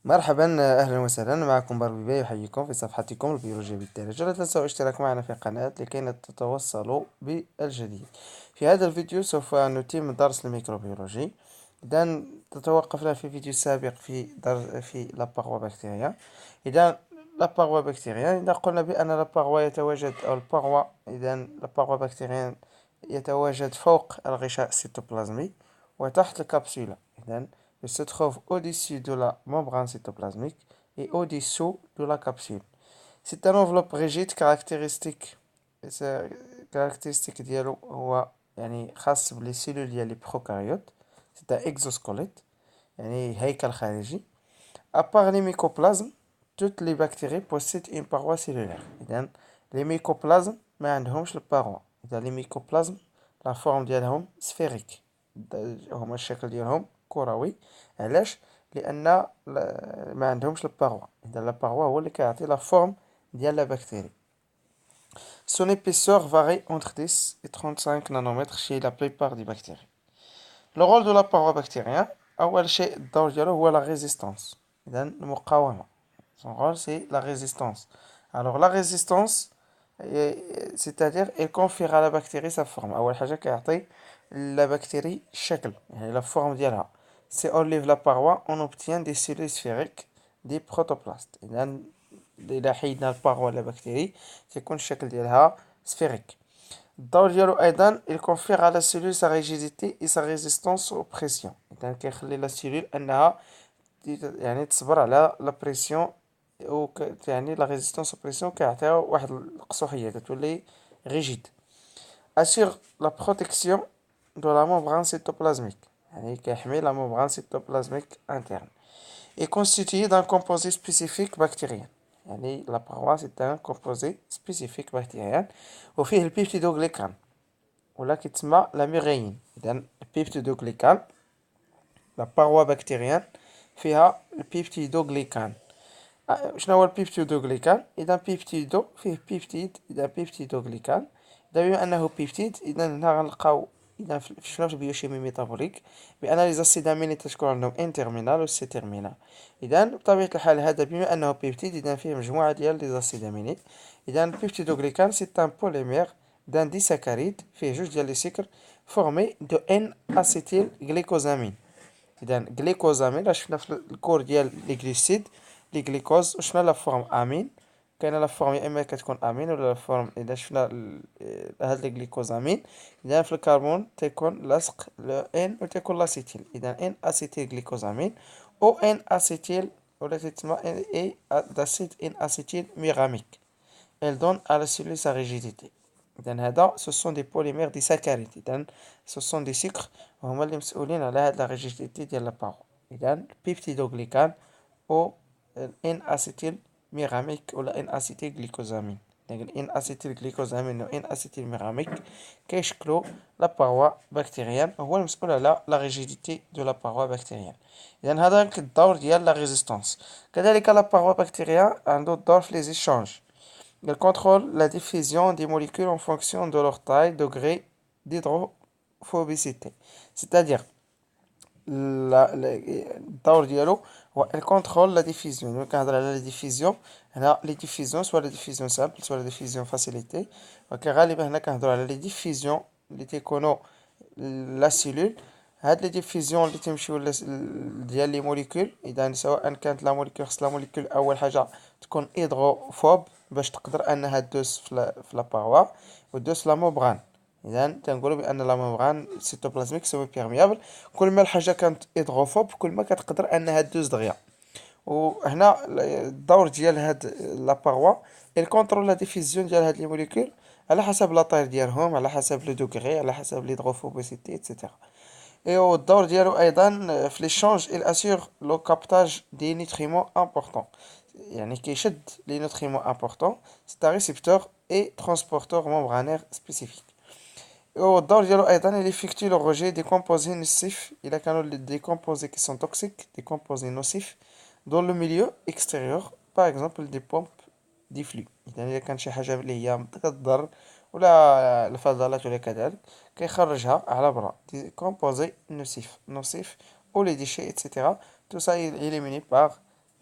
مرحبا، أهلا وسهلا. معكم باربي يحييكم في صفحتكم البيولوجيا بالدارجة. لا تنسوا الاشتراك معنا في القناة لكي نتواصلوا بالجديد. في هذا الفيديو سوف نتم درس الميكروبيولوجي. إذا توقفنا في الفيديو السابق في لاباغوا بكتيريا. إذا لاباغوا بكتيريا، إذا قلنا بأن لاباغوا يتواجد أو الباغوا، إذا لاباغوا بكتيريا يتواجد فوق الغشاء السيتوبلازمي وتحت الكبسولة. إذا il se trouve au-dessus de la membrane cytoplasmique et au-dessous de la capsule. C'est une enveloppe rigide caractéristique. caractéristique ديالو هو يعني خاص بالسيلول ديال لي بروكاريوت. C'est un exosquelette، يعني هيكل خارجي. À part les mycoplasmes, toutes les bactéries possèdent une paroi cellulaire. إذن les mycoplasmes ما عندهمش الباروا. إذا les mycoplasmes la forme ديالهم sphérique. هما الشكل ديالهم كروي. علاش؟ لأن ما عندهمش الباروا. إذا الباروا هو اللي كيعطي لا فورم ديال لا بكتيري. Son épaisseur varie entre 10 et 35 nanomètres chez la plupart des bactéries. Le rôle de la paroi bactérienne، أول شيء الدور ديالو هو la résistance. إذا المقاومة. Son rôle c'est la résistance. Alors la résistance c'est-à-dire elle confère à la bactérie sa forme. أول حاجة كيعطي la bactérie الشكل، يعني la forme ديالها. Si on lève la paroi, on obtient des cellules sphériques, des protoplastes. إذا إذا حيدنا الباروا على البكتيري تيكون الشكل ديالها sphérique. الدور ديالو أيضا il confère à la cellule sa rigidité et sa résistance aux pressions. إذا كيخلي لا سيلول أنها يعني تصبر على لا بريسيون، و يعني لا ريزيستونس aux pressions كيعطيها واحد القصوحية، كتولي ريجيد. assure la protection de la membrane cytoplasmique، يعني كيحمي la membrane cytoplasmique interne. est constitué d'un composé spécifique bactérien. يعني la paroi c'est un composé spécifique bactérien وفيه البيبتيدوغليكان ولا كيتسمى لا ميغيين. إذا البيبتيدوغليكان لا باروا بكتيريان فيها البيبتيدوغليكان. شنو هو البيبتيدوغليكان؟ إذا بيبتيدو فيه بيبتيد، إذا بيبتيدوغليكان. إذا بما أنه بيبتيد إذا هنا غنلقاو إذا شنو في البيوشيمي ميتابوليك بأن لي زاسيد أميني تتكون عندهم إن تيرمينال و سي تيرمينال. إذا بطبيعة الحال هذا بما أنه بيبتيد إذا فيه مجموعة ديال لي زاسيد أميني. إذا البيبتيدوغليكان سي ان بوليمير دان ديساكاريد فيه جوج ديال لي سكر فورمي دو ان اسيتيل غليكوزامين. إذا غليكوزامين راه شفنا في الكور ديال لي غليسيد لي غليكوز وشفنا لا فورم امين. كاينه لا فورم يا اما كتكون امين ولا لا فورم اذا شفنا هاد لي غليكوزامين. اذا في الكربون تيكون لاصق لو ان و تيكون لاسيتيل. اذا ان اسيتيل غليكوزامين او ان اسيتيل ولا تسمى اي داسيد ان اسيتيل ميغاميك. elle donne à la cellule sa rigidité. إذن هذا ce sont des polymères disaccharides. إذن ce sont des sucres هما اللي مسؤولين على هاد لا rigidité ديال لابارو. إذن البيبتيدوغليكان أو الإن أسيتيل ميغاميك ولا إن أسيتيل غليكوزامين. الإن أسيتيل غليكوزامين و إن أسيتيل ميغاميك كيشكلو لاباروا بكتيريان، هو المسؤول على لا rigidité دو لاباروا بكتيريان. إذن هذا الدور ديال لا ريزيستانس. كذلك لاباروا بكتيريان عنده الدور في لي زيشانج. Il contrôle la diffusion des molécules en fonction de leur taille, degré d'hydrophobicité. C'est-à-dire, الدور ديالو هو il contrôle la diffusion. Donc كنهضر على la diffusion. هنا les diffusions soit la diffusion simple soit la diffusion facilitée. وكغالبا هنا كنهضروا على les diffusions اللي تيكونوا لا سيلول. هاد لي ديفيزيون اللي تيمشيو ديال لي موليكول، اذا سواء كانت لا موليكول خص لا موليكول اول حاجه تكون هيدروفوب باش تقدر انها دوز في لا باروا ودوز لا ممبران. اذا تنقولوا بان لا ممبران سيتوبلازميك سيمي بيرميابل. كل ما الحاجه كانت هيدروفوب كل ما كتقدر انها دوز دغيا. وهنا الدور ديال هاد لا باروا الكونترول لا ديفيزيون ديال هاد لي موليكول على حسب لا طاير ديالهم، على حسب لو دوغري، على حسب ليدروفوبيسيتي ايتترا. ايوا الدور ديالو ايضا في ليشونج il assure le captage des nutriments importants. يعني كيشد لي نوتريمون امبورطون. c'est un récepteur et transporteur membranaire spécifique. والدور ديالو ايضا il effectue le rejet des composés nocifs الا كانوا des composés qui sont toxiques, des composés nocifs dans le milieu extérieur, par exemple des pompes دي فلو. اذا كان شي حاجه اللي هي كتضر ولا الفضلات ولا كذلك كيخرجها على برا. دي كومبوزي نوسيف او لي ديشي ايتترا. تو سا est éliminé par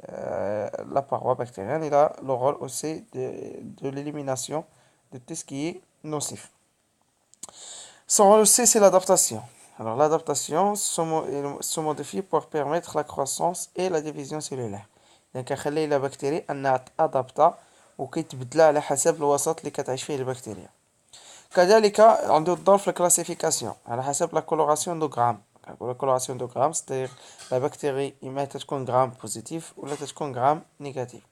la paroi bactérienne. Il a le rôle aussi de l'élimination de tout ce qui est nocif. Son rôle aussi, c'est l'adaptation. Alors, l'adaptation se modifie pour permettre la croissance et la division cellulaire. يعني كنخلي لا بكتيريا انها تادابتا وكيتبدل على حسب الوسط اللي كتعيش فيه البكتيريا. كذلك عنده الدور في الكلاسيفيكاسيون على حسب لا كولوراسيون دو غرام. لا كولوراسيون دو غرام ستير لا بكتيري اما تكون غرام بوزيتيف ولا تكون غرام نيجاتيف.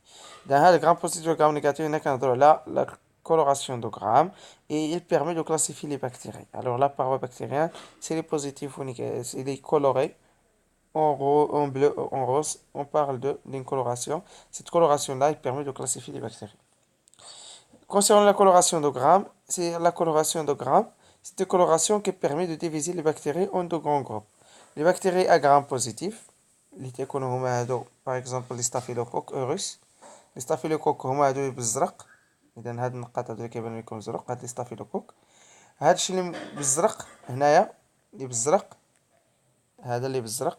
هذا غرام بوزيتيف وغرام نيجاتيف هنا كنهضروا على لا coloration de grammes et il permet de classifier les bactéries. Alors la paroi bactérienne, c'est les positifs ou négatifs, c'est les colorés en bleu, en rose, on parle d'une coloration. Cette coloration-là, il permet de classifier les bactéries. Concernant la coloration de grammes, c'est la coloration de grammes, c'est une coloration qui permet de diviser les bactéries en deux grands groupes. Les bactéries à grammes positifs, par exemple les staphylocoques aureus, les staphylocoques هما هادو بالزرق. اذا هاد النقاط هادو كيبانو لكم زرق هاد لي ستافيلوكوك. هادشي اللي بالزرق هنايا اللي بالزرق هذا اللي بالزرق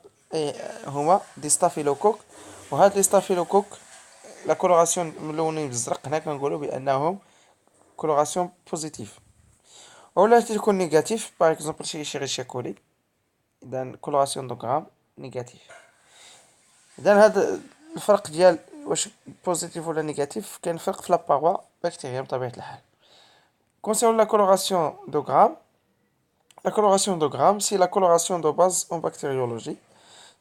هما دي ستافيلوكوك. وهاد لي ستافيلوكوك لا كولوراسيون ملونين بالزرق هنا كنقولوا بانهم كولوراسيون بوزيتيف. ولا تكون نيجاتيف باغ اكزومبل شي شيريشيا كولي اذا كولوراسيون دو غرام نيجاتيف. اذا هاد الفرق ديال واش بوزيتيف ولا نيجاتيف كاين فرق في لاباروا بكتيريا بطبيعه الحال. Concernant la coloration de grammes, la coloration de grammes, c'est la coloration de base en bactériologie.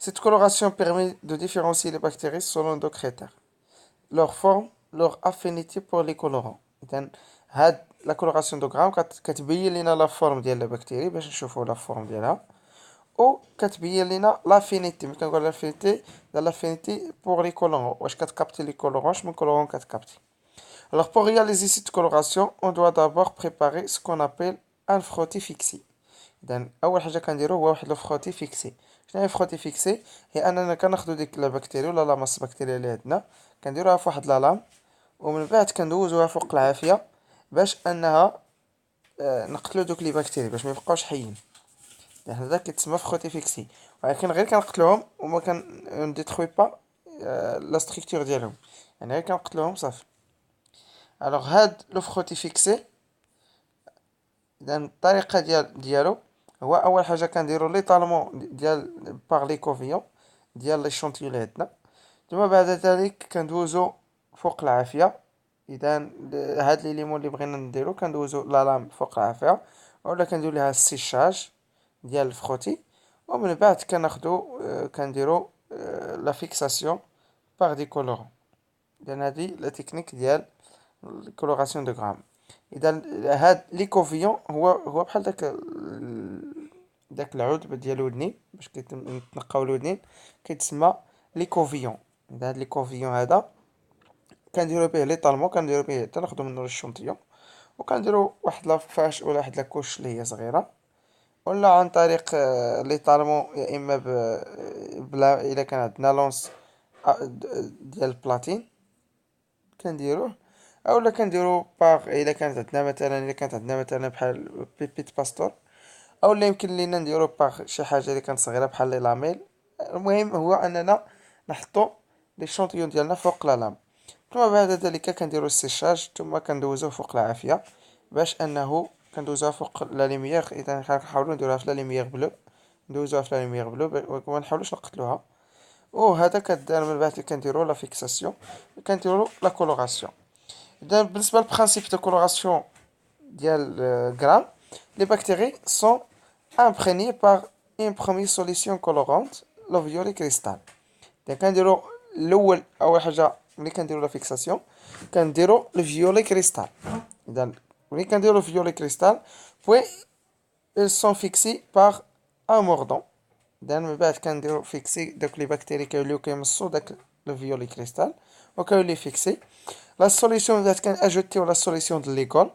Cette coloration permet de différencier les bactéries selon deux critères. Leur forme, leur affinité pour les colorants. إذن هاد la coloration de grammes كتبين لنا la forme ديال البكتيريا باش نشوفوا la forme ديالها. او كتبين لنا l'affinité ملي كنقول l'affinité ديال l'affinité pour les colorants واش كتكابتي les colorants شمن colorant كتكابتي. Alors pour réaliser cette coloration, on doit d'abord préparer ce qu'on appelle un frottis fixé. إذن أول حاجة كنديرو هو واحد لو فخوتي فيكسي. شنو هي فخوتي فيكسي؟ هي أننا كناخدو ديك البكتيريا ولا لا ماس بكتيريا اللي عندنا كنديروها في واحد لالام ومن بعد كندوزوها فوق العافية باش أنها نقتلو دوك لي بكتيريا باش ميبقاوش حيين. هذا كيتسمى فخوتي فيكسي. ولكن غير كنقتلوهم وما كنديتروي با لا ستركتور ديالهم. يعني غير كنقتلوهم صافي. الوغ هاد لو فخوتي فيكسي اذا الطريقه ديالو هو اول حاجه كنديرو ليطالمون ديال باغ لي كوفيون ديال لي شونتيون اللي عندنا. ثم بعد ذلك كندوزو فوق العافيه. اذا هاد لي ليمون اللي بغينا نديرو كندوزو لا لام فوق العافيه ولا كندير ليها السيشاج ديال الفخوتي ومن بعد كنديرو لا فيكساسيون باغ دي كولورون. اذا هادي لا تكنيك ديال الكولوراسيون دو غرام. اذا هاد لي كوفيون هو بحال داك العود ديال الودنين باش كيتنقاو الودنين كيتسمى لي كوفيون. اذا هاد لي كوفيون هذا كنديرو به لي طالمون كنديرو به تناخدو منو الشونطيون وكنديرو واحد لافاش ولا واحد لاكوش اللي هي صغيره ولا عن طريق لي طالمون يا اما بلا الا كان عندنا لونس ديال البلاتين كنديروه اولا كنديرو باغ الا كانت عندنا مثلا بحال بيبيت باستور اولا يمكن لينا نديرو باغ شي حاجه اللي كانت صغيره بحال لي لاميل. المهم هو اننا نحطو لي شونطيون ديالنا فوق لا لام ثم بعد ذلك كنديرو السيشاج ثم كندوزوه فوق العافيه باش انه كندوزوها فوق لا ليميير. اذا كنحاولوا نديروها في لا ليميير بلو ندوزوها في لا ليميير بلو وما نحاولوش نقتلوها. وهذا كدار من بعد كنديرو لا فيكساسيون كنديرو لا كولوراسيون. اذا بالنسبه للبرانسيپ دو كولوراسيون ديال غرام les bactéries sont imprégnées par une première solution colorante le violet cristal. إذا كنديرو الأول أول حاجة ملي كنديرو لا فيكساسيون كنديرو لو فيولي كريستال. إذا ملي كنديرو فيولي كريستال puis ils sont fixés par un mordant. إذا من بعد كنديرو فيكسي دوك لي بكتيري كيوليو كيمصو داك لو فيولي كريستال وكيولي فيكسي. لا سوليسيون بدات كنأجوتيو لا سوليسيون د ليكول.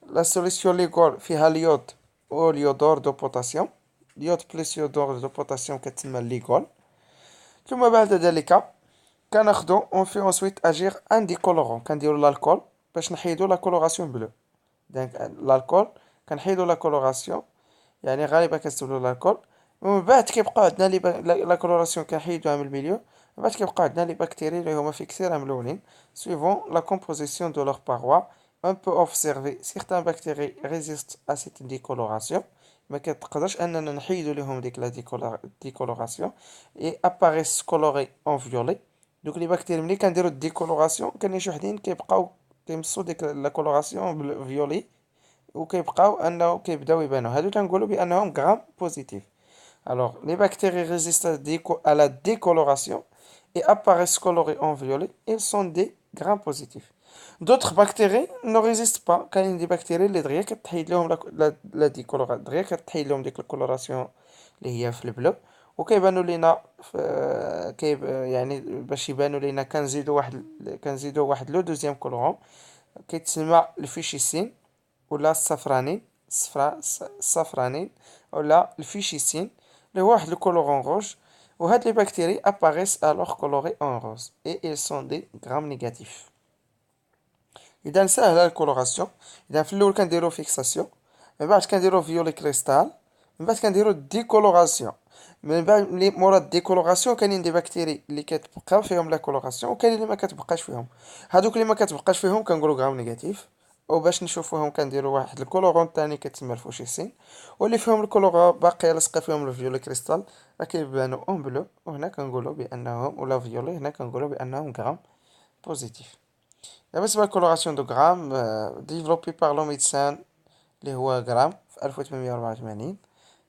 لا سوليسيون ليكول فيها اليود واليودور دو بوتاسيوم. اليود بلس يودور دو بوتاسيوم كتسمى ليكول. ثم بعد ذلك كناخدو اون في انسويت اجير ان دي كولورون كنديرو الكول باش نحيدو لا كولوراسيون بلو. دونك الكول كنحيدو لا كولوراسيون يعني غالبا كنستعملو الكول ومن بعد كيبقاو عندنا لا كولوراسيون كنحيدوها من الميليو بعد كيبقاو عندنا لي بكتيريا اللي هما في كثير ملونين. suivant la composition de leur paroi on peut observer certains bactéries résistent à cette décoloration ما كتقدرش اننا نحيدو ليهم ديك لا décoloration et apparaissent colorés en violet. دوك لي بكتيريا ملي كنديرو الديكولوراسيون كاينين شي وحدين كيبقاو كيمصو ديك لا كولوراسيون بالفيولي وكيبقاو انه كيبداو يبانو هادو تنقولو بانهم غرام بوزيتيف. Alors, les bactéries résistent à la décoloration et apparaissent colorées en violet. Elles sont des grammes positifs. D'autres bactéries ne résistent pas. Quand il y a des bactéries, les دريا كتحيد لهم la décoloration, دريا كتحيد لهم ديك الكولوراسيون اللي هي في البلو وكيبانوا لينا يعني باش يبانوا لينا كنزيدو واحد لو دوزيام كولورون كيتسمى الفيشيسين ولا الصفرانين ولا الفيشيسين اللي هو واحد الكولورون روج وهاد لي بكتيري apparaissent alors colorés en rose et ils sont des grammes négatifs. اذا ساهله الكولوراسيون. اذا في الاول كنديرو فيكساسيون من بعد كنديرو فيولي كريستال من بعد كنديرو ديكولوراسيون من بعد مورا الديكولوراسيون كاينين دي بكتيري اللي كتبقى فيهم لا كولوراسيون وكاينين اللي ما كتبقاش فيهم. هادوك اللي ما كتبقاش فيهم كنقولو غرام نيجاتيف وباش نشوفوهم كنديرو واحد الكولورون تاني كتسمى الفوشيسين واللي فيهم الكولورا باقيه لاصقه فيهم الفيولي كريستال راه كيبانو اون بلو وهنا كنقولو بانهم ولا فيولي هنا كنقولو بانهم غرام بوزيتيف. بالنسبه للكولوراسيون دو غرام ديفلوبي بار لو ميدسان اللي هو غرام في 1884.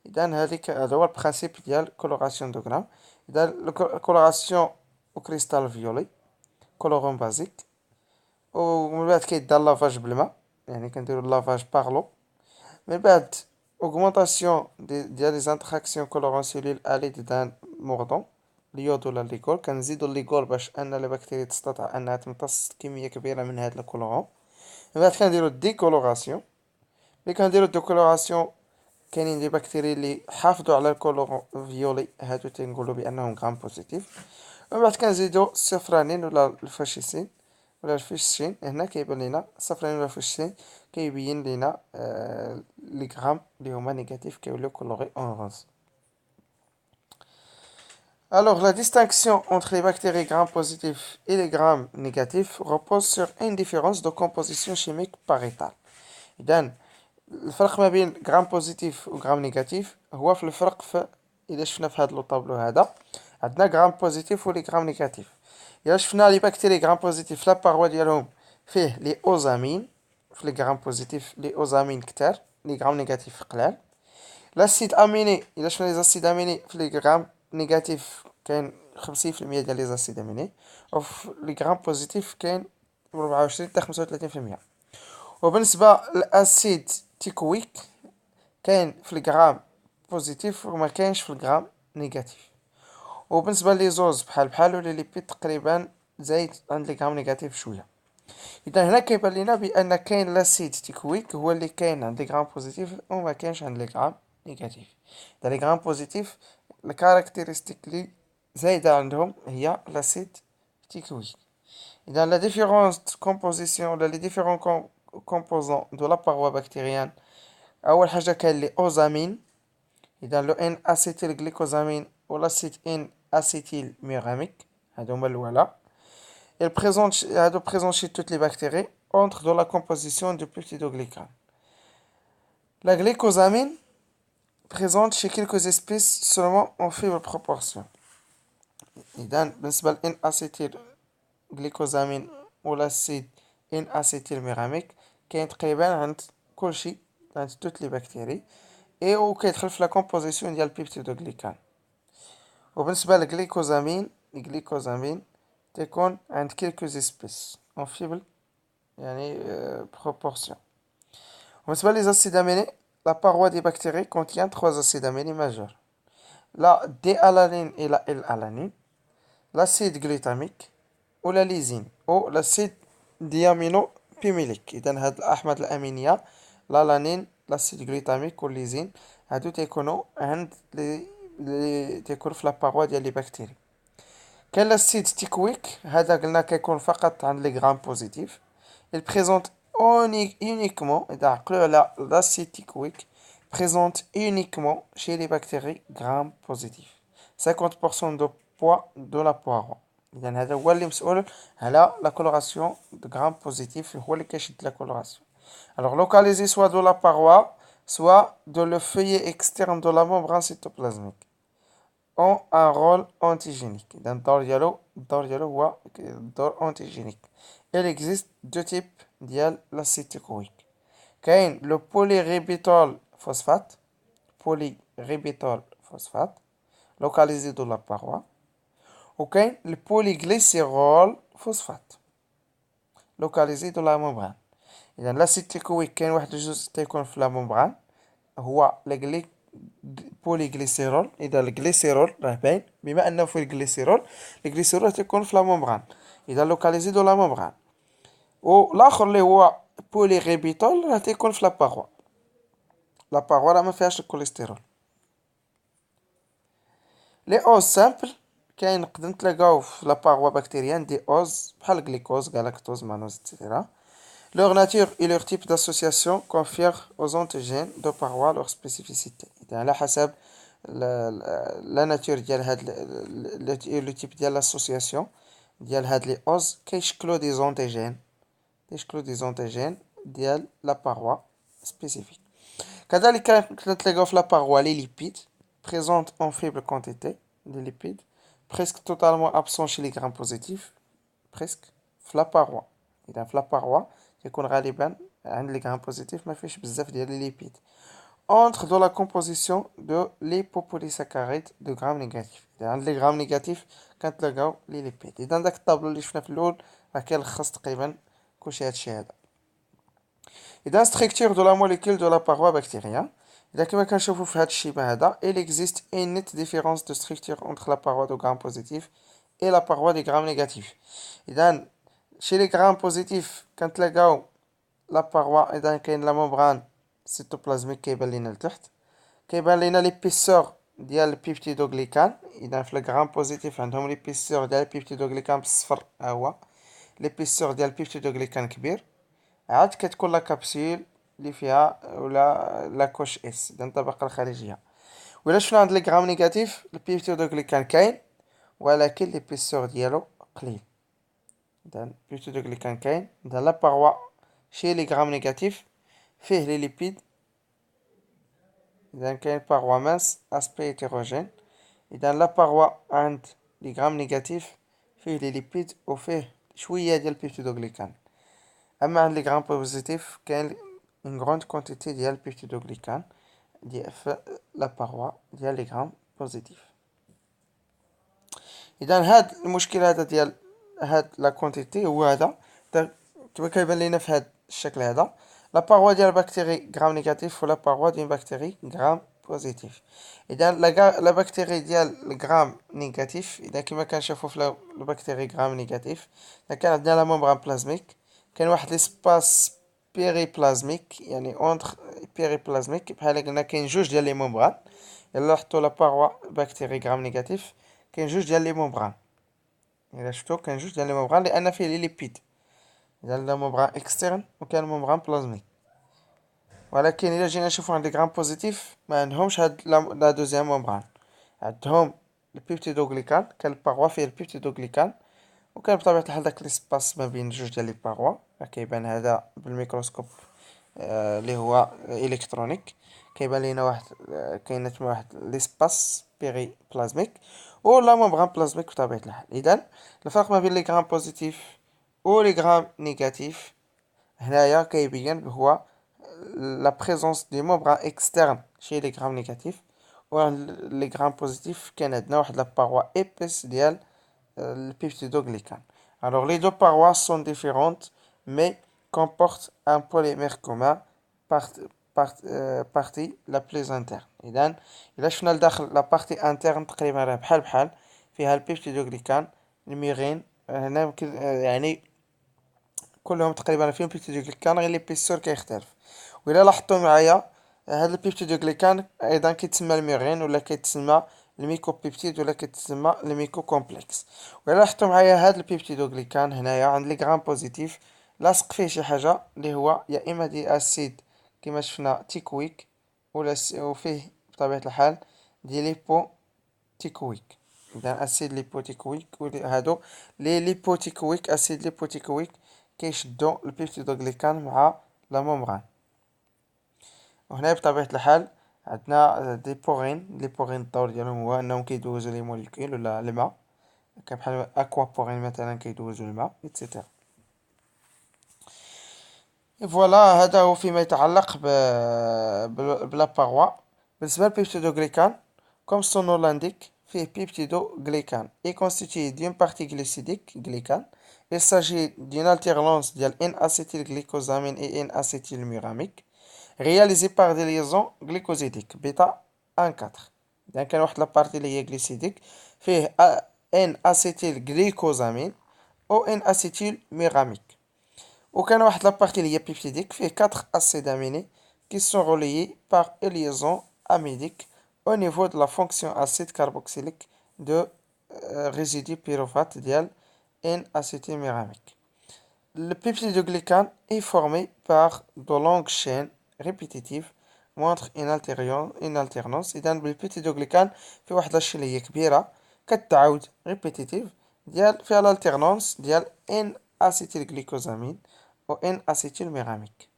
اذا هذا هو البرانسيب ديال كولوراسيون دو غرام. اذا الكولوراسيون او كريستال فيولي كولورون بازيك ومن بعد كيدار لافاج بالماء يعني كنديرو لافاج باغ لو من بعد اوغمونطاسيون ديال لي زانتراكسيون كولورون سيلول اليد دان موردون اليود ولا ليكول كنزيدو ليكول باش ان لا بكتيريا تستطيع انها تمتص كميه كبيره من هاد الكولورون. من بعد كنديرو ديكولوراسيون ملي كنديرو ديكولوراسيون كاينين دي بكتيريا اللي حافظوا على الكولورون فيولي هادو تنقولوا بانهم غرام بوزيتيف. ومن بعد كنزيدو الصفرانين ولا الفاشيسين ولا الفيشين هنا كيبان لينا الصفرانين ولا الفيشين كيبين لينا لي غرام اللي هما نيجاتيف كيوليو كولوري اون روز. Alors, la distinction entre les bactéries gram-positifs et les gram-négatifs repose sur une différence de composition chimique paritale. إذن الفرق ما بين غرام بوزيتيف وغرام نيجاتيف هو في الفرق في إذا شفنا في هذا الطابلو هذا عندنا غرام بوزيتيف ولي غرام نيجاتيف. إذا شفنا لي بكتيري غرام بوزيتيف لا باغوا ديالهم فيه لي أوزامين في لي غرام بوزيتيف لي أوزامين كتار لي غرام نيجاتيف قلال. لاسيد اميني الا شفنا لي زاسيد اميني في لي غرام نيجاتيف كاين 50% ديال لي زاسيد اميني وفي لي غرام بوزيتيف كاين 24 حتى 35%. وبالنسبه للاسيد تيكويك كاين في الغرام بوزيتيف وما كاينش في الغرام نيجاتيف. وبالنسبه لي زوز بحال لي ليبيد تقريبا زايد عند لي غرام نيجاتيف شويه. اذا هنا كيبان لينا بان كاين لاسيد تيكويك هو اللي كاين عند لي غرام بوزيتيف وما كاينش عند لي غرام نيجاتيف. دا لي غرام بوزيتيف الكاركتيرستيك لي زايده عندهم هي لاسيد تيكويك. اذا لا ديفيرونس كومبوزيسيون ولا لي ديفيرون كومبوزون دو لا باروا بكتيريان اول حاجه كاين لي اوزامين اذا لو ان اسيتيل غليكوزامين ولا سيت ان اسيتيل ميراميك هادو هما الاولى. Il présente chez toutes les bactéries entre dans la composition du peptidoglycane. La glycosamine présente chez quelques espèces seulement en faible proportion. إذن بالنسبة ل N-acétyl glycosamine والأسيد N-acétylméramيك كاين تقريبا عند كلشي عند toutes les bactéries et وكيدخل في la composition ديال البيبتيدوغليكان. وبالنسبة للغليكوزامين تكون عند quelques espèces en faible يعني proportion. وبالنسبة les acides aminés la paroi des bactéries contient 3 acides aminés majeurs la D-alanine et la L-alanine l'acide glutamique ou la lysine ou l'acide diaminopimilique. إذن هاد الأحماض الأمينية l'alanine l'acide glutamique والليزين هادو تيكونو عند لي تيكون في لا باروا ديال لي بكتيري. كاين لاسيد تيكويك هذا قلنا كيكون فقط عند لي غرام بوزيتيف. il présente uniquement إذا عقلوا على لاسيد تيكويك présente uniquement chez les bactéries gram positif 50% poids de la paroi. إذا هذا هو اللي مسؤول على la coloration de gram positif هو اللي كيشد la coloration. Alors localisé soit de la paroi soit de le feuillet externe de la membrane cytoplasmique ont un rôle antigénique. إذا الدور ديالو هو دور antigénique. Il existe deux types ديال l'acide teichoïque. كاين le polyribitol phosphate localisé dans la paroi وكاين le polyglycérol phosphate localisé dans la membrane. إذا l'acide teichoïque كاين واحد الجزء تيكون في la membrane هو polyglycérol. إذا الجليسيرول راه باين بما أنه في الجليسيرول تيكون في la membrane. إذا localisé dans la membrane. والآخر اللي هو polyribitol راه تيكون في la paroi. La paroi راه ما فيهاش الكوليسترول. لي اوز سامبل كاين نقدر نتلاقاو في لا باروا بكتيريان دي اوز بحال الجليكوز غالاكتوز مانوز etc. Leur nature et leur type d'association confèrent aux antigènes de paroi leur spécificité. إذا على حسب la nature ديال هاد le type ديال l'association ديال هاد لي اوز كيشكلو دي زونتيجين ديال لا باروا spécifique. كذلك نتلاقاو في لا باروا لي ليبيد présente en faible quantité de lipides, presque totalement absent chez les grammes positifs, presque في la paroi. إذا في la paroi يكون غالبا عند les grammes positifs ما فيش بزاف ديال les lipides. Entre dans la composition de l'hypopolysaccharides de grammes négatifs. إذا عند les grammes négatifs كنتلاقاو les lipides. إذا داك الطابلو اللي شفنا في الأول راه كيلخص تقريبا كلشي هادشي هذا. إذا structure de la molécule de la paroi bactérienne. إذا كما كنشوفو في هاد الشيبة هذا il existe une nette différence de structure entre la paroi de grammes positifs et la paroi des grammes négatifs. إذا chez les grammes positifs كنتلاقاو la paroi إذا كاين la membrane cytoplasmique كيبان لينا لتحت كيبان لينا l'épaisseur ديال البيبتيدوغليكان. إذا في الغرام بوزيتيف عندهم l'épaisseur ديال البيبتيدوغليكان بالصفر ها هو l'épaisseur ديال البيبتيدوغليكان كبير. عاد كتكون لا كابسول اللي فيها ولا لا كوش اس إذا الطبقة الخارجية. وإلا شفنا عند لي غرام نيجاتيف البيبتيدوغليكان كاين ولكن ليبيسور ديالو قليل. إذا البيبتيدوغليكان كاين إذا لا باروا شي لي غرام نيجاتيف فيه لي ليبيد. إذا كاين باروا مانس اسبي هيتيروجين. إذا لا باروا عند لي غرام نيجاتيف فيه لي ليبيد وفيه شوية ديال البيبتيدوغليكان. أما عند لي غرام بوزيتيف كاين une grande quantité ديال البيبتيدوغليكان ديال في لا باروا ديال لي غرام بوزيتيف. اذا هاد المشكل هذا ديال هاد لا كونتيتي هو هذا كما كيبان لينا في هاد الشكل هذا لا باروا ديال بكتيري غرام نيجاتيف ولا باروا ديال بكتيري غرام بوزيتيف. اذا لا بكتيري ديال الغرام نيجاتيف اذا كما كنشوفوا في البكتيري غرام نيجاتيف اذا كان عندنا لا ممبران بلازميك كاين واحد ليسباس بيريبلازميك يعني اونتر بيريبلازميك بحال قلنا كاين جوج ديال لي ممبران. يلا حطوا لا باروا بكتيري غرام نيجاتيف كاين جوج ديال لي ممبران. الا شفتو كاين جوج ديال لي ممبران لان فيه لي ليبيد. اذا لا ممبران اكسترن وكان ممبران بلازميك. ولكن الا جينا نشوفو عند لي غرام بوزيتيف ما عندهمش هاد لا دوزيام ممبران. عندهم البيبتيدوغليكان كان الباروا فيه البيبتيدوغليكان وكان بطبيعة الحال داك ليسباس ما بين جوج ديال لي باروا كيبان هذا بالميكروسكوب اللي هو الكترونيك كيبان لينا واحد كاينه تما واحد ليسباس بيري بلازميك ولا ممبران بلازميك بطبيعة الحال. اذا الفرق ما بين لي غرام بوزيتيف و لي غرام نيجاتيف هنايا كيبين هو لا بريزونس دي ممبران اكسترن شي لي غرام نيجاتيف و لي غرام بوزيتيف كان عندنا واحد لا باروا ايبيس ديال le peptidoglycane. Alors les deux parois sont différentes mais comportent un polymère commun partie la plus interne. إذا شفنا لداخل la partie interne تقريبا راه بحال فيها البيبتيدوغليكان الميغين هنا يمكن يعني كلهم تقريبا فيهم بيبتيدوغليكان غير ليبيسور كيختلف. وإلا لاحظتوا معايا هاد البيبتيدوغليكان أيضا كيتسمى الميغين ولا كيتسمى الميكوبيبتيد ولا كتسمى الميكو كومبلكس. وإلا لاحظتوا معايا هاد البيبتيدوغليكان هنايا عند لي غرام بوزيتيف لاصق فيه شي حاجه اللي هو يا اما دي اسيد كما شفنا تيكويك ولا وفيه بطبيعه الحال دي ليبو تيكويك. إذا أسيد ليبوتيكويك هادو لي ليبوتيكويك أسيد ليبوتيكويك كيشدو البيبتيدوغليكان مع لا ممبران. وهنا بطبيعة الحال عندنا دي بوغين لي بوغين الدور ديالهم هو انهم كيدوزو لي موليكول ولا الماء، كان بحال اكوا بوغين مثلا كيدوزو الماء ايتترا. فوالا هذا هو فيما يتعلق بلا باغوا. بالنسبة للبيبتيدوغليكان كوم سون نو لانديك فيه بيبتيدوغليكان اي كونستيتيي دون بارتي غليسيديك غليكان. Il s'agit d'une alternance ديال N-acétylglycosamine et N-acétylmuramique réalisée par des liaisons glycosidiques بيتا ان 4. إذا كان واحد لابارتي اللي هي غليسيديك فيه ان اسيتيل غليكوزامين او ان اسيتيل ميراميك، وكان واحد لابارتي اللي هي بيبتيديك فيه 4 acides aminés qui sont reliés par une liaison amidique au niveau de la fonction acide carboxylique de résidu pyruphate ديال n acétylméramique. Le peptidoglycane est formé par de longues chaînes répétitives montre une alternance. إذا بالبيبتيدوغليكان في واحد لاشين اللي هي كبيرة كتعاود ريبيتيتيف ديال فيها الالتيرنونس ديال ان اسيتيل غليكوزامين و ان اسيتيل ميراميك.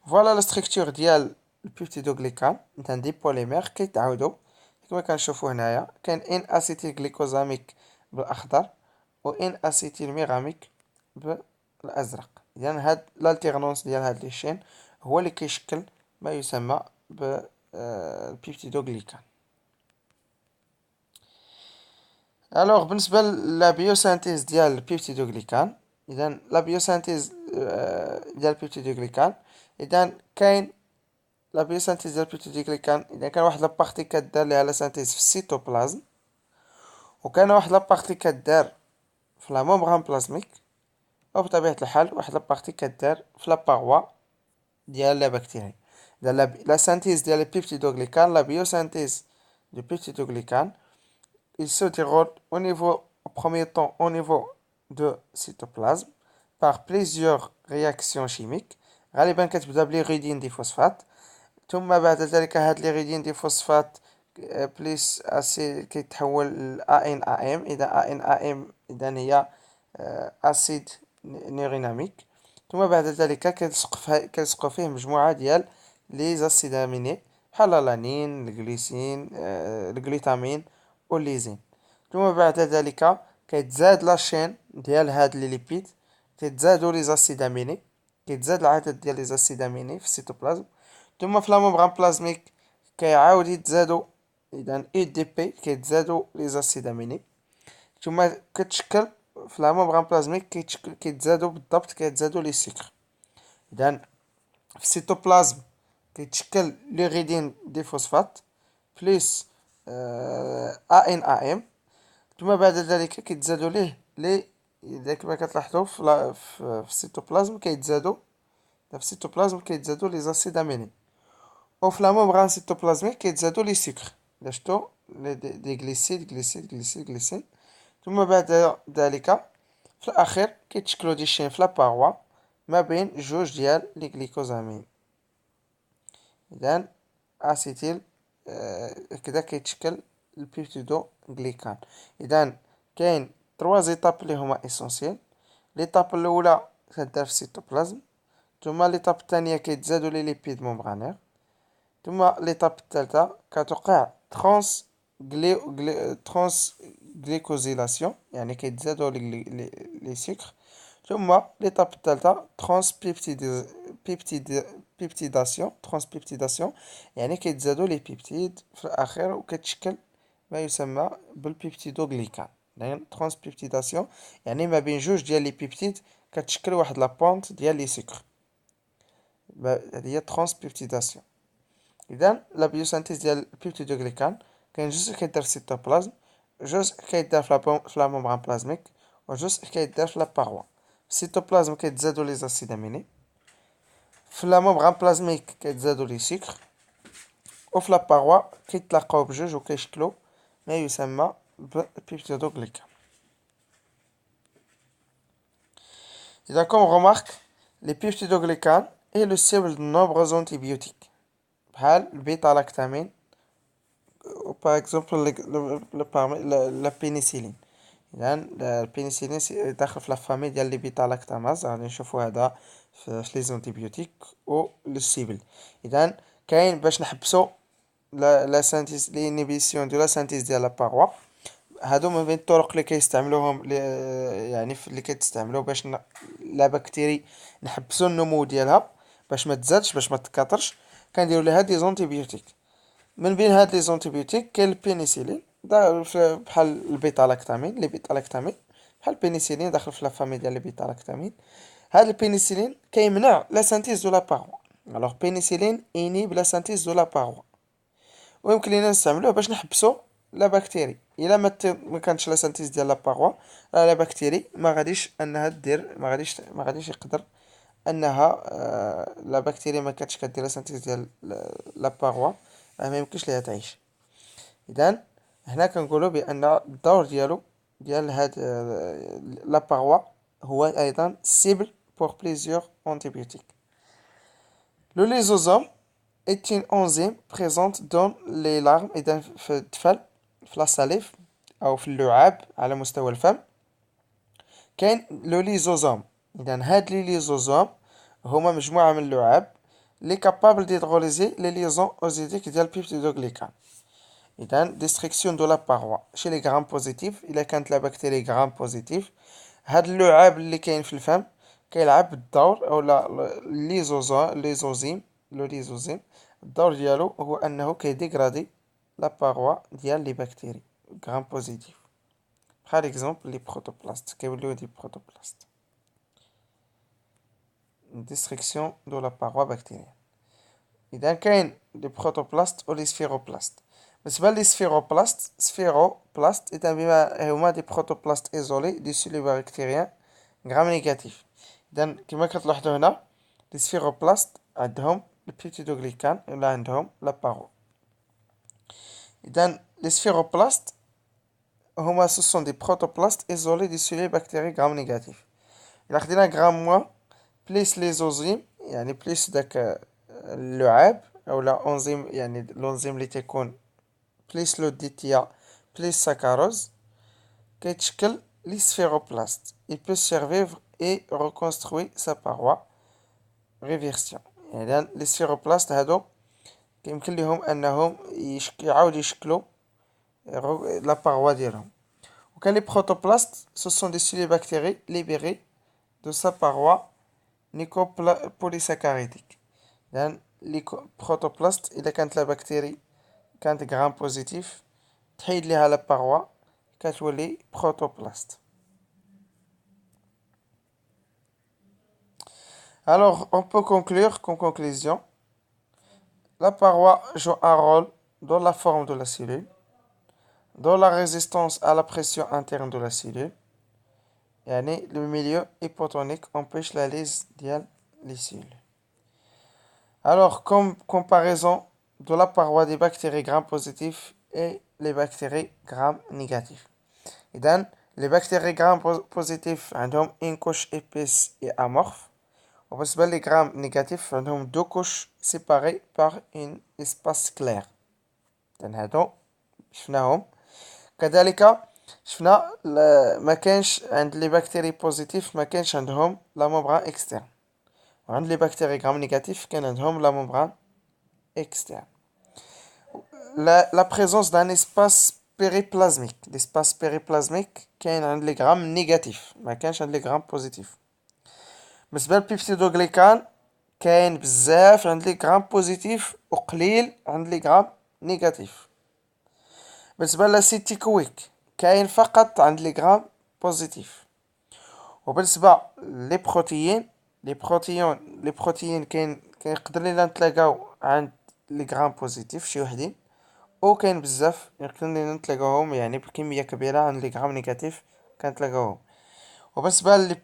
فوالا لا ستركتور ديال البيبتيدوغليكان مثلا دي بوليمير كيتعاودو كما كنشوفو هنايا. كاين ان اسيتيل غليكوزاميك بالاخضر و ان اسيتيل ميراميك بالازرق. اذا هاد الالتيرنونس ديال هاد لي شين هو اللي كيشكل ما يسمى ب البيبتيدوغليكان. الوغ بالنسبه لا بيوسينتيز ديال البيبتيدوغليكان، اذا لا بيوسينتيز ديال البيبتيدوغليكان، اذا كاين لا بيوسينتيز ديال البيبتيدوغليكان اذا كان واحد لابارتي كدار ليها لا سينتيز في السيتوبلازم، وكان واحد لابارتي كدار في لا ممبران بلازميك، او بطبيعه الحال واحد لابارتي كدار في لا باغوا ديال لا بكتيريا. La synthèse des peptidoglycanes, la biosynthèse du peptidoglycane, il se déroule au niveau, au premier temps au niveau de cytoplasme par plusieurs réactions chimiques. غالبا كتبدا بالإيريدين دي فوسفات، ثم بعد ذلك هاد الإيريدين دي فوسفات بليس أسيد كيتحول ل ANAM. إذا ANAM إذا هي أسيد نيوريناميك. ثم بعد ذلك كيلصقوا فيه مجموعة ديال لي زاسيد اميني بحال لانين الغليسين الغليتامين والليزين. ثم بعد ذلك كيتزاد لاشين ديال هاد لي ليبيد، كيتزادوا لي زاسيد اميني، كيتزاد العدد ديال لي زاسيد اميني في السيتوبلازم. ثم في لا ممبران بلازميك كيعاود يتزادوا، اذا اي دي بي كيتزادوا لي زاسيد اميني. ثم كتشكل في لا ممبران بلازميك كيتزادوا بالضبط كيتزادوا لي سكر. اذا في السيتوبلازم كيتشكل ليغيدين دي فوسفات بليس ان ام. ثم بعد ذلك كيتزادوا ليه لي اذا كما كتلاحظوا في السيتوبلازم كيتزادوا في السيتوبلازم كيتزادوا لي زاسيد اميني، وفي لا ممبران سيتوبلازميك كيتزادوا لي سكر الا شفتوا دي غليسيد. ثم بعد ذلك في الاخير كيتشكلوا دي شين في لا باغوا ما بين جوج ديال لي غليكوزامين. اذا اسيتيل كذا كيتشكل البيبتيدوغليكان. اذا كاين 3 زيتاب اللي هما اسونسيال. ليتاب الاولى كدار في السيتوبلازم، ثم ليتاب الثانيه كيتزادوا لي ليبيد ممبرانير، ثم ليتاب الثالثه كتوقع ترانس غليكوزيلاسيون يعني كيتزادوا لي سكر، ثم ليتاب الثالثه ترانسبيبتيداسيون يعني كيتزادوا لي بيبتيد في الاخير وكتشكل ما يسمى بالبيبتيدوغليكان. يعني ترانسبيبتيداسيون يعني ما بين جوج ديال لي بيبتيد كتشكل واحد لابونت ديال لي سكر، هذه هي ترانسبيبتيداسيون. اذا لا بيوسينتيز ديال البيبتيدوغليكان كاين جزء كيدار في السيتوبلازم، جزء كيدار في لا ممبران بلازميك، وجزء كيدار في لا باغوا. في السيتوبلازم كيتزادوا لي زاسيد اميني، في لا ممبران بلازميك كيتزادوا لي سكر، وفي لا باغوا كيتلاقاو بجوج وكيشكلوا ما يسمى بالبيبتيدوغليكان. إذا كوم remarque les peptidoglycanes est le cible de nombreux antibiotiques بحال البيتا لاكتامين par exemple la pénicilline. إذا البينيسيلين داخل في لا فامي ديال لي بيتا لاكتاماز، غادي نشوفو هذا في لي زونتيبيوتيك و لو سيبل. إذا كاين باش نحبسو لا سانتيز لي انيبيسيون دو لا سانتيز ديال لا باغوا. هادو من بين الطرق اللي كيستعملوهم يعني في اللي كتستعملو باش لا بكتيري نحبسو النمو ديالها باش ما تزادش باش ما تكاثرش. كنديرو ليها دي زونتيبيوتيك. من بين هاد لي زونتيبيوتيك كاين البينيسيلين بحال البيتالاكتامين. لي بيتالاكتامين بحال البينيسيلين داخل في لا فامي ديال لي بيتالاكتامين. هاد البينيسيلين كيمنع لا سانتيز دو لا باغوا. الوغ بينيسيلين انيب لا سانتيز دو لا باغوا، ويمكن لينا نستعملوه باش نحبسو لا بكتيري. الا ما كانتش لا سانتيز ديال لا باغوا، لا بكتيري ما غاديش انها دير، ما غاديش يقدر انها لا بكتيريا ما كانتش كدير لا سانتيز ديال لا باغوا، ما يمكنش ليها تعيش. اذا هنا كنقولوا بان الدور ديال هاد لا باغوا هو ايضا cible pour plusieurs antibiotiques. Le lysosome est une enzyme présente dans les larmes. إذا في الطفل في لا ساليف أو في اللعاب على مستوى الفم كاين لو ليزوزوم. إذا هاد لي ليزوزوم هما مجموعة من اللعاب لي كابابل ديدغوليزي لي ليزون اوزيديك ديال بيبتيدوغليكان. إذا ديستركسيون دو لا باغوا شي لي غرام بوزيتيف. إلا كانت لا بكتيريا غرام بوزيتيف، هاد اللعاب اللي كاين في الفم كيلعب الدور او لا ليزوزيم لو ليزوزيم. الدور ديالو هو انه كيديغرادي لا باغوا ديال لي بكتيري غرام بوزيتيف، بحال اكزومبل لي بروتوبلاست كيوليو دي بروتوبلاست. ديستركسيون دو لا باغوا بكتيريا. اذا كاين لي بروتوبلاست و لي سفيروبلاست. بالنسبه لي سفيروبلاست اذا بما هما دي بروتوبلاست ايزولي دي سيلو بكتيريان غرام نيجاتيف. إذا كما كتلاحظوا هنا لي سفيروبلاست عندهم البيبتيدوغليكان ولا عندهم لا باغوا. إذا لي سفيروبلاست هما سوسون دي بروتوبلاست ايزولي دي سيلي بكتيري غرام نيجاتيف. إلا خدينا غرام موان بليس لي زوزيم، يعني بليس داك اللعاب أو لا أنزيم، يعني الأنزيم اللي تيكون بليس لو ديتيا بليس ساكاروز كيتشكل لي سفيروبلاست. Il peut survivre et reconstruit sa paroi réversion. يعني لي سفيروبلاست هادو كيمكن ليهم انهم يعاودوا يشكلوا لا باروا ديالهم. وكان لي بروتوبلاست سو سون دي سيلي بكتيري ليبيري دو سا باروا نيكوبوليساكاريديك. يعني لي بروتوبلاست اذا كانت لا بكتيري كانت غرام بوزيتيف تحيد ليها لا باروا كتولي بروتوبلاست. Alors, on peut conclure qu'en conclusion, la paroi joue un rôle dans la forme de la cellule, dans la résistance à la pression interne de la cellule. يعني le milieu hypotonique empêche la lyse des cellules. Alors, comme comparaison de la paroi des bactéries gram-positifs et les bactéries gram-négatifs. إذن les bactéries gram-positifs عندهم une couche épaisse et amorphe. وبالنسبة لي جرام نيجاتيف عندهم دو كوش سيباري باغ ان اسباس كلير. إذن هادو شفناهم. كذلك شفنا ما كانش عند لي بكتيري بوزيتيف ما كانش عندهم لا ممبران اكسترن، وعند لي بكتيري جرام نيجاتيف كان عندهم لا ممبران اكسترن. لا بريزونس دان اسباس بيريبلازميك. لاسباس بيريبلازميك كاين عند لي جرام نيجاتيف ما كانش عند لي جرام بوزيتيف. بالنسبه للبيبتيدوغليكان كاين بزاف عند لي غرام بوزيتيف وقليل عند لي غرام نيجاتيف. بالنسبه للاسيتيكويك كاين فقط عند لي غرام بوزيتيف. وبالنسبه لي بروتيين لي بروتيين كاين يقدر لينا نتلاقاو عند لي غرام بوزيتيف شي وحدين، وكاين بزاف يمكن لينا نتلاقاوهم يعني بكميه كبيره عند لي غرام نيجاتيف كنتلاقاوهم. وبالنسبه لي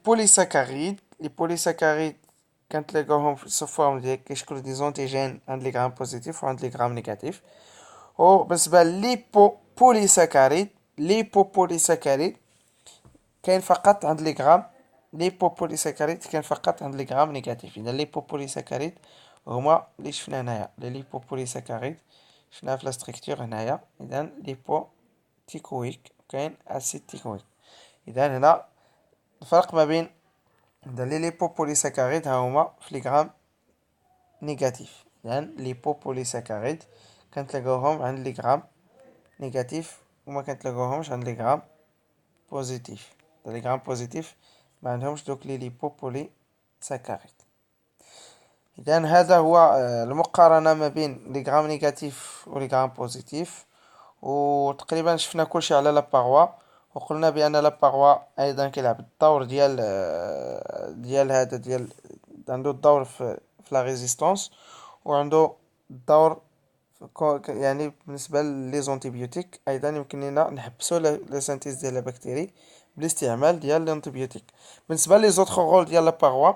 بوليساكاريد كنتلاقاوهم سو فورم ديال كيشكلوا دي زونتيجين عند لي غرام بوزيتيف وعند لي غرام نيجاتيف. وبالنسبه ليبوبوليساكاريد كاين فقط عند لي غرام كاين فقط عند لي غرام نيجاتيف. اذا ليبوبوليساكاريد هما اللي شفنا هنايا لي ليبوبوليساكاريد شفناها في لا ستركتور هنايا. اذا ليبو تيكويك كاين اسيد تيكويك. اذا هنا الفرق ما بين لي ليبوبوليساكاريد ها هما في لي غرام نيجاتيف. اذا ليبوبوليساكاريد كنتلاقاوهم عند لي غرام نيجاتيف وما كنتلاقاوهمش عند لي غرام بوزيتيف. لي غرام بوزيتيف ما عندهمش دوك لي ليبوبوليساكاريد. اذا هذا هو المقارنه ما بين لي غرام نيجاتيف ولي غرام بوزيتيف. وتقريبا شفنا كلشي على لا باروا، وقلنا بان لا باروا ايضا كيلعب الدور ديال هذا ديال عنده الدور في لا ريزيستانس، وعنده الدور يعني بالنسبه لي زونتيبيوتيك ايضا يمكن لنا نحبسوا لا سانتيز ديال لا بكتيري بالاستعمال ديال لانتيبيوتيك. بالنسبه لي زوتر رول ديال لا باروا،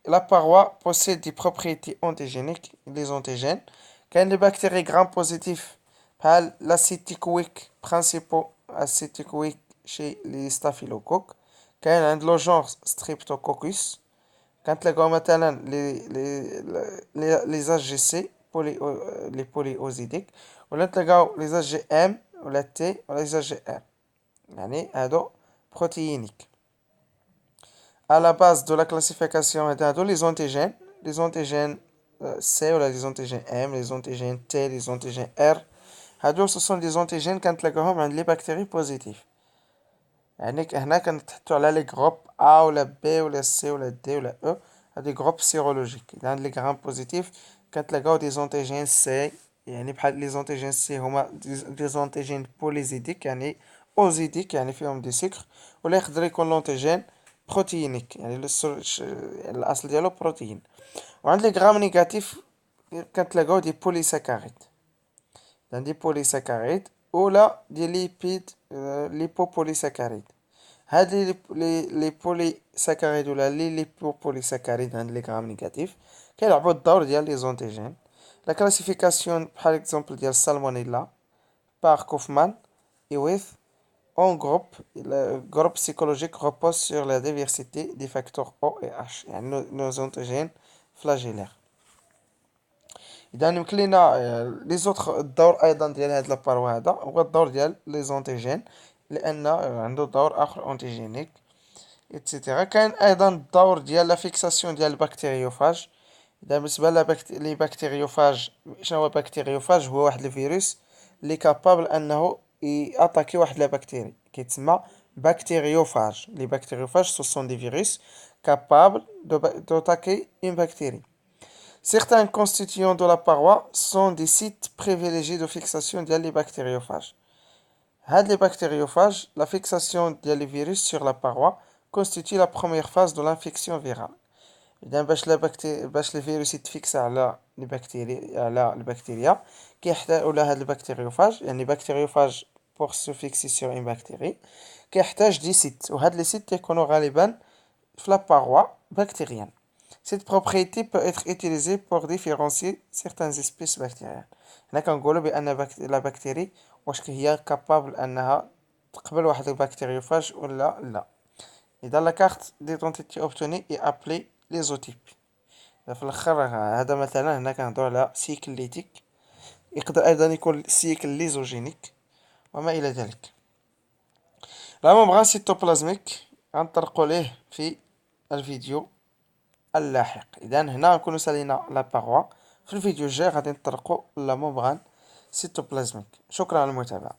la paroi possède des propriétés antigéniques, les antigènes. Quand les bactéries gram-positifs, par l'acide thyroïque principal, acide thyroïque chez les staphylocoques, quand le genre Streptococcus, quand les AGC, les polyosidiques, ou les AGM, ou la T, ou les AGR, يعني هادو protéiniques. À la base de la classification les antigènes C ou les antigènes M, les antigènes T, les antigènes R. Ce sont des antigènes quand les bactéries positives. يعني هنا كنتحطوا على les groupes A ou la B ou la C ou la D ou la E, des groupes sérologiques. Dans les grammes positifs كنتلاقاو des antigènes C، يعني بحال les antigènes C هما des antigènes polyzydiques يعني اوزيديك يعني فيهم دي سكر، ولا يقدر يكون لونتيجين بروتيينيك يعني الاصل ديالو بروتين. وعند لي غرام نيجاتيف كنتلاقاو دي بوليساكاريد، دي بوليساكاريد ولا دي ليبيد ليبوبوليساكاريد. هاد لي بوليساكاريد ولا لي ليبوبوليساكاريد عند لي غرام نيجاتيف كيلعبوا الدور ديال لي زونتيجين. لا كلاسيفيكاسيون بحال اكزومبل ديال السالمونيلا بار كوفمان ايويث. En groupe, le groupe psychologique repose sur la diversité des facteurs O et H يعني nos antigènes flagellaires. إذا يمكن لينا لي زوتر الدور أيضا ديال هاد لابارو هذا هو الدور ديال لي زونتيجين، لأن عنده دور آخر أنتيجينيك إتسيتيرا. كاين أيضا الدور ديال لا فيكساسيون ديال البكتيريوفاج. إذا بالنسبة لي بكتيريوفاج، شنو هو بكتيريوفاج؟ هو واحد الفيروس اللي كابابل أنه اتاكي واحد لا بكتيري كيتسمى بكتيريوفاج. لي بكتيريوفاج سو سون دي فيروس capables d'attaquer une bactérie. Certains constituants de la paroi sont des sites privilégiés de fixation des bactériophages. هاد les bactériophages, la fixation des virus sur la paroi constitue la première phase de l'infection virale. إذا باش الفيروس يتفيكس على البكتيريا كيحتاج ولا هاد البكتيريوفاج يعني بكتيريوفاج pour se fixer sur une bactérie كيحتاج دي سيت، وهاد لي سيت يكونوا غالبا في la paroi bactérienne. Cette propriété peut être utilisée pour différencier certaines espèces bactériennes. هنا كنقولوا بأن لا بكتيري واش هي capable أنها تقبل واحد البكتيريوفاج ولا لا. إذا la carte d'identité obtenue est appelée ليزوتيب. في الاخر هذا مثلا هنا كنهضروا على سيكل ليتيك، يقدر ايضا يكون سيكل ليزوجينيك وما الى ذلك. لا ممبران سيتوبلازميك غنطرقوا ليه في الفيديو اللاحق. اذا هنا نكونوا سالينا لا باروا، في الفيديو الجاي غادي نطرقوا لا ممبران سيتوبلازميك. شكرا على المتابعة.